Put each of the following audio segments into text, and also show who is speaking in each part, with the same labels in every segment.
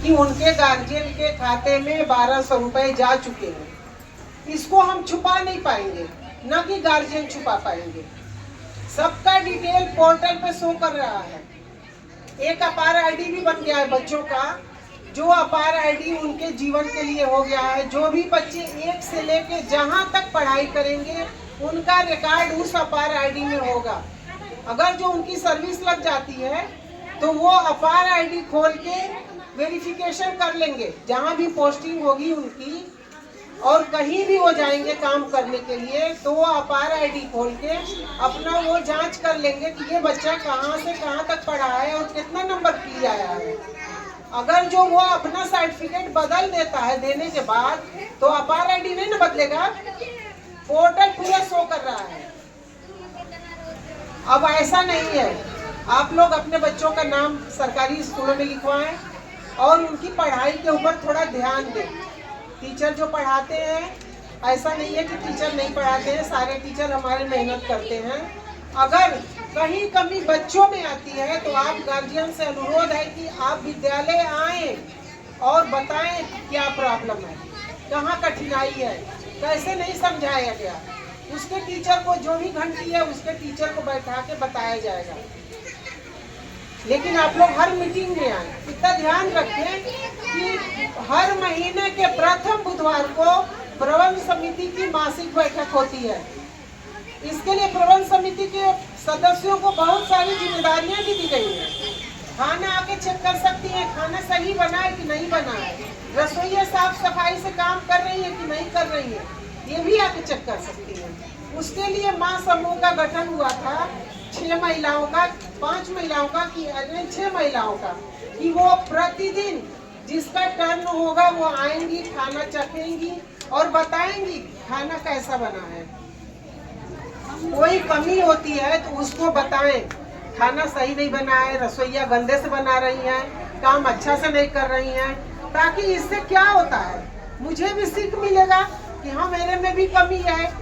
Speaker 1: कि उनके गार्जियन के खाते में 1200 रुपए जा चुके हैं। इसको हम छुपा नहीं पाएंगे, ना कि गार्जियन छुपा पाएंगे। सबका डिटेल पोर्टल पे शो कर रहा है। एक अपार आईडी भी बन गया है बच्चों का, जो अपार आईडी उनके जीवन के लिए हो गया है। जो भी बच्चे 1 से लेके जहां तक पढ़ाई करेंगे उनका रिकॉर्ड उस अपार आईडी में होगा। अगर जो उनकी सर्विस लग जाती है तो वो अपार आईडी खोल के वेरिफिकेशन कर लेंगे जहां भी पोस्टिंग होगी उनकी, और कहीं भी वो जाएंगे काम करने के लिए तो वो अपार आईडी खोल के अपना वो जांच कर लेंगे कि ये बच्चा कहाँ से कहाँ तक पढ़ा है और कितना नंबर किया है। अगर जो वो अपना सर्टिफिकेट बदल देता है देने के बाद, तो अपार आईडी नहीं ना बदलेगा, पोर्टल पूरा शो कर रहा है। अब ऐसा नहीं है। आप लोग अपने बच्चों का नाम सरकारी स्कूलों में लिखवाएं और उनकी पढ़ाई के ऊपर थोड़ा ध्यान दें। टीचर जो पढ़ाते हैं, ऐसा नहीं है कि टीचर नहीं पढ़ाते हैं, सारे टीचर हमारे मेहनत करते हैं। अगर कहीं कमी बच्चों में आती है तो आप गार्जियन से अनुरोध है कि आप विद्यालय आएं और बताएं क्या प्रॉब्लम है, कहाँ कठिनाई है, कैसे नहीं समझाया गया। उसके टीचर को जो भी घंटी है उसके टीचर को बैठा के बताया जाएगा। लेकिन आप लोग हर मीटिंग में आए, इतना ध्यान रखें कि हर महीने के प्रथम बुधवार को प्रबंध समिति की मासिक बैठक होती है। इसके लिए प्रबंध समिति के सदस्यों को बहुत सारी जिम्मेदारियां भी दी गई हैं। खाना आके चेक कर सकती है, खाना सही बना है कि नहीं बना है, रसोइया साफ सफाई से काम कर रही है कि नहीं कर रही है, ये भी आके चेक कर सकती है। उसके लिए माँ समूह का गठन हुआ था, 6 महिलाओं का, 5 महिलाओं का कि 6 महिलाओं का, कि वो प्रतिदिन जिसका टर्न होगा वो आएंगी, खाना चखेंगी और बताएंगी खाना कैसा बना है। कोई कमी होती है तो उसको बताएं, खाना सही नहीं बना है, रसोइया गंदे से बना रही हैं, काम अच्छा से नहीं कर रही हैं, ताकि इससे क्या होता है मुझे भी सीख मिलेगा कि हाँ मेरे में भी कमी है।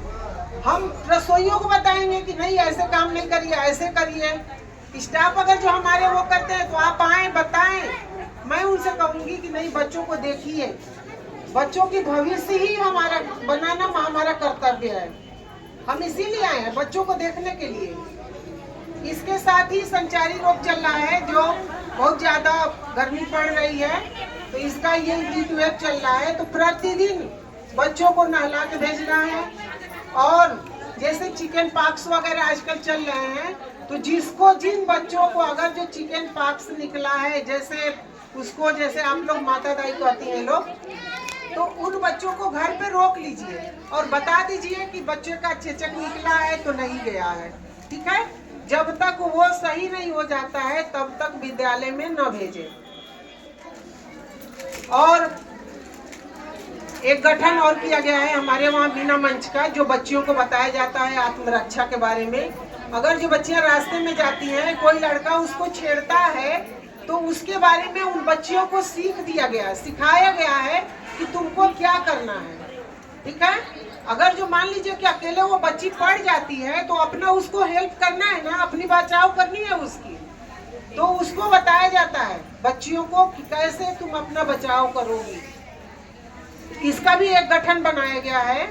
Speaker 1: हम रसोइयों को बताएंगे कि नहीं ऐसे काम नहीं करिए, ऐसे करिए। स्टाफ अगर जो हमारे वो करते हैं तो आप आए बताएं। मैं उनसे कहूंगी कि नहीं बच्चों को देखिए, बच्चों की भविष्य ही हमारा बनाना हमारा कर्तव्य है। हम इसीलिए आए हैं बच्चों को देखने के लिए। इसके साथ ही संचारी रोग चल रहा है, जो बहुत ज्यादा गर्मी पड़ रही है तो इसका ये हीट वेव चल रहा है, तो प्रतिदिन बच्चों को नहला के भेजना है। और जैसे चिकन पॉक्स वगैरह आजकल चल रहे हैं, तो जिसको जिन बच्चों को अगर जो चिकन पॉक्स निकला है, जैसे उसको जैसे आप लोग माता दाई कहती हैं लोग, तो उन बच्चों को घर पे रोक लीजिए और बता दीजिए कि बच्चे का चेचक निकला है तो नहीं गया है, ठीक है। जब तक वो सही नहीं हो जाता है तब तक विद्यालय में न भेजें। और एक गठन और किया गया है हमारे वहाँ बिना मंच का, जो बच्चियों को बताया जाता है आत्मरक्षा के बारे में। अगर जो बच्चियाँ रास्ते में जाती हैं, कोई लड़का उसको छेड़ता है तो उसके बारे में उन बच्चियों को सीख दिया गया है, सिखाया गया है कि तुमको क्या करना है, ठीक है। अगर जो मान लीजिए कि अकेले वो बच्ची पड़ जाती है तो अपना उसको हेल्प करना है ना, अपनी बचाव करनी है उसकी, तो उसको बताया जाता है बच्चियों को कि कैसे तुम अपना बचाव करोगी। इसका भी एक गठन बनाया गया है,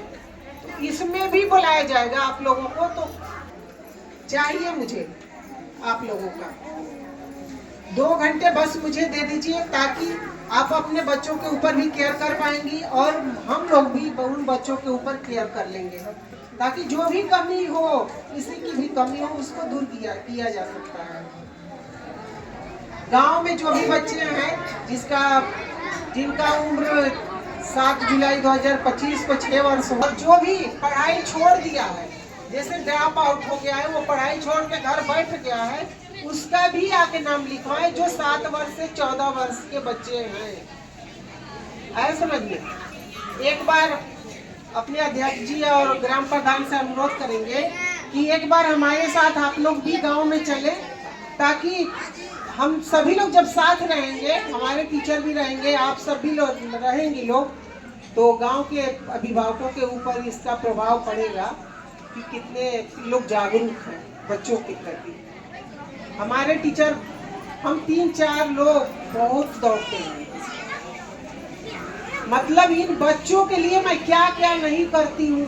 Speaker 1: तो इसमें भी बुलाया जाएगा आप लोगों को। तो चाहिए मुझे आप लोगों का 2 घंटे बस मुझे दे दीजिए, ताकि आप अपने बच्चों के ऊपर भी केयर कर पाएंगी और हम लोग भी उन बच्चों के ऊपर केयर कर लेंगे, ताकि जो भी कमी हो, किसी की भी कमी हो, उसको दूर किया जा सकता है। गांव में जो भी बच्चे हैं जिनका उम्र 7 जुलाई 2025 को 6 वर्ष हो, जो भी पढ़ाई छोड़ दिया है, जैसे ड्रॉप आउट हो गया है, वो पढ़ाई छोड़ के घर बैठ गया है, उसका भी आके नाम लिखवाएं, जो 7 वर्ष से 14 वर्ष के बच्चे हैं। ऐसा समझिए। एक बार अपने अध्यक्ष जी और ग्राम प्रधान से अनुरोध करेंगे कि एक बार हमारे साथ आप लोग भी गांव में चले, ताकि हम सभी लोग जब साथ रहेंगे, हमारे टीचर भी रहेंगे, आप सभी लोग रहेंगे लोग, तो गांव के अभिभावकों के ऊपर इसका प्रभाव पड़ेगा कि कितने लोग जागरूक हैं बच्चों के प्रति। हमारे टीचर हम 3-4 लोग बहुत दौड़ते हैं, मतलब इन बच्चों के लिए मैं क्या क्या नहीं करती हूँ।